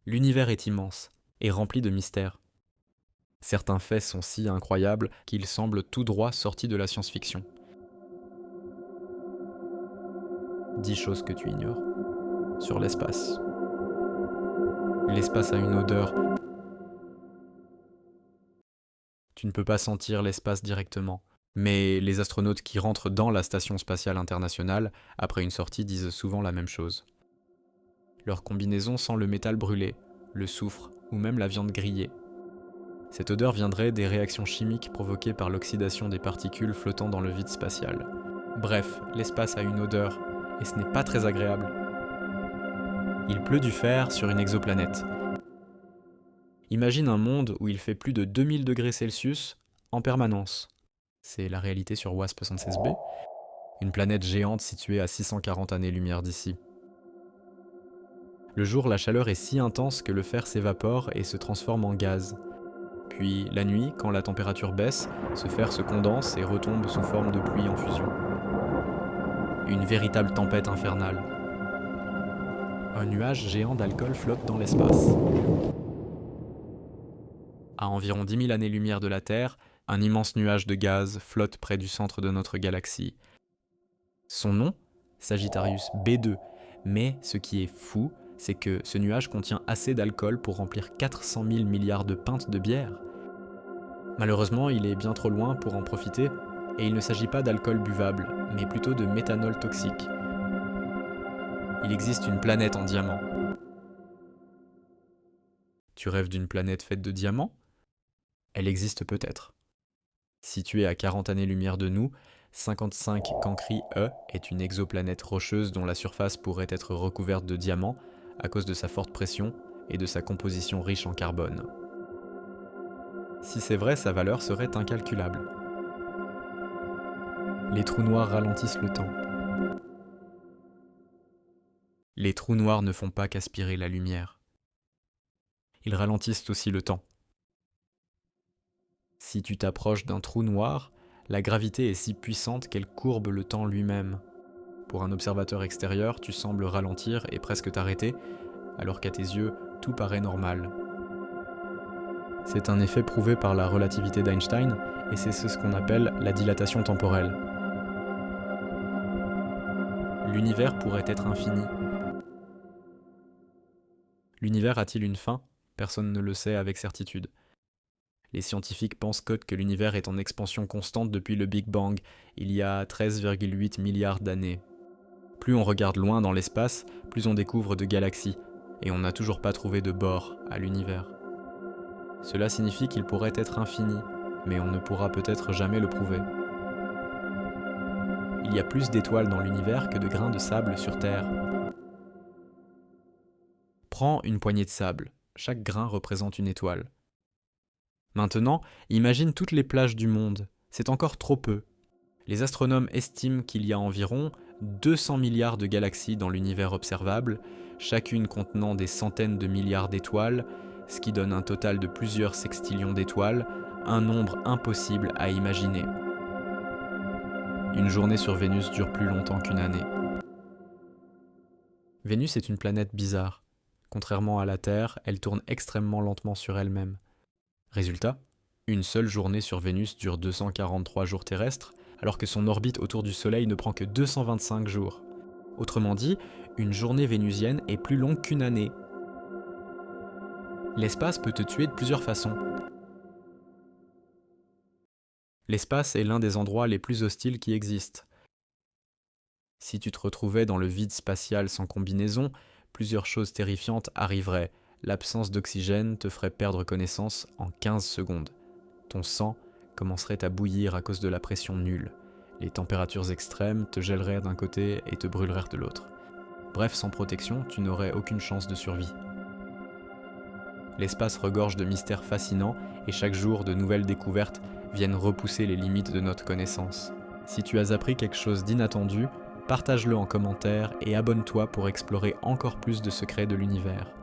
L'univers est immense et rempli de mystères. Certains faits sont si incroyables qu'ils semblent tout droit sortis de la science-fiction. 10 choses que tu ignores sur l'espace. L'espace a une odeur. Tu ne peux pas sentir l'espace directement. Mais les astronautes qui rentrent dans la Station spatiale internationale, après une sortie, disent souvent la même chose. Leur combinaison sent le métal brûlé, le soufre ou même la viande grillée. Cette odeur viendrait des réactions chimiques provoquées par l'oxydation des particules flottant dans le vide spatial. Bref, l'espace a une odeur, et ce n'est pas très agréable. Il pleut du fer sur une exoplanète. Imagine un monde où il fait plus de 2000 degrés Celsius en permanence. C'est la réalité sur WASP-76b, une planète géante située à 640 années-lumière d'ici. Le jour, la chaleur est si intense que le fer s'évapore et se transforme en gaz. Puis, la nuit, quand la température baisse, ce fer se condense et retombe sous forme de pluie en fusion. Une véritable tempête infernale. Un nuage géant d'alcool flotte dans l'espace. À environ 10 000 années-lumière de la Terre, un immense nuage de gaz flotte près du centre de notre galaxie. Son nom, Sagittarius B2, mais ce qui est fou, c'est que ce nuage contient assez d'alcool pour remplir 400 000 milliards de pintes de bière. Malheureusement, il est bien trop loin pour en profiter, et il ne s'agit pas d'alcool buvable, mais plutôt de méthanol toxique. Il existe une planète en diamant. Tu rêves d'une planète faite de diamants ? Elle existe peut-être. Située à 40 années-lumière de nous, 55 Cancri E est une exoplanète rocheuse dont la surface pourrait être recouverte de diamants à cause de sa forte pression et de sa composition riche en carbone. Si c'est vrai, sa valeur serait incalculable. Les trous noirs ralentissent le temps. Les trous noirs ne font pas qu'aspirer la lumière. Ils ralentissent aussi le temps. Si tu t'approches d'un trou noir, la gravité est si puissante qu'elle courbe le temps lui-même. Pour un observateur extérieur, tu sembles ralentir et presque t'arrêter, alors qu'à tes yeux, tout paraît normal. C'est un effet prouvé par la relativité d'Einstein, et c'est ce qu'on appelle la dilatation temporelle. L'univers pourrait être infini. L'univers a-t-il une fin ? Personne ne le sait avec certitude. Les scientifiques pensent que l'univers est en expansion constante depuis le Big Bang, il y a 13,8 milliards d'années. Plus on regarde loin dans l'espace, plus on découvre de galaxies, et on n'a toujours pas trouvé de bord à l'univers. Cela signifie qu'il pourrait être infini, mais on ne pourra peut-être jamais le prouver. Il y a plus d'étoiles dans l'univers que de grains de sable sur Terre. Prends une poignée de sable, chaque grain représente une étoile. Maintenant, imagine toutes les plages du monde, c'est encore trop peu. Les astronomes estiment qu'il y a environ 200 milliards de galaxies dans l'univers observable, chacune contenant des centaines de milliards d'étoiles, ce qui donne un total de plusieurs sextillions d'étoiles, un nombre impossible à imaginer. Une journée sur Vénus dure plus longtemps qu'une année. Vénus est une planète bizarre. Contrairement à la Terre, elle tourne extrêmement lentement sur elle-même. Résultat, une seule journée sur Vénus dure 243 jours terrestres, alors que son orbite autour du Soleil ne prend que 225 jours. Autrement dit, une journée vénusienne est plus longue qu'une année. L'espace peut te tuer de plusieurs façons. L'espace est l'un des endroits les plus hostiles qui existent. Si tu te retrouvais dans le vide spatial sans combinaison, plusieurs choses terrifiantes arriveraient. L'absence d'oxygène te ferait perdre connaissance en 15 secondes. Ton sang commencerait à bouillir à cause de la pression nulle. Les températures extrêmes te gèleraient d'un côté et te brûleraient de l'autre. Bref, sans protection, tu n'aurais aucune chance de survie. L'espace regorge de mystères fascinants et chaque jour de nouvelles découvertes viennent repousser les limites de notre connaissance. Si tu as appris quelque chose d'inattendu, partage-le en commentaire et abonne-toi pour explorer encore plus de secrets de l'univers.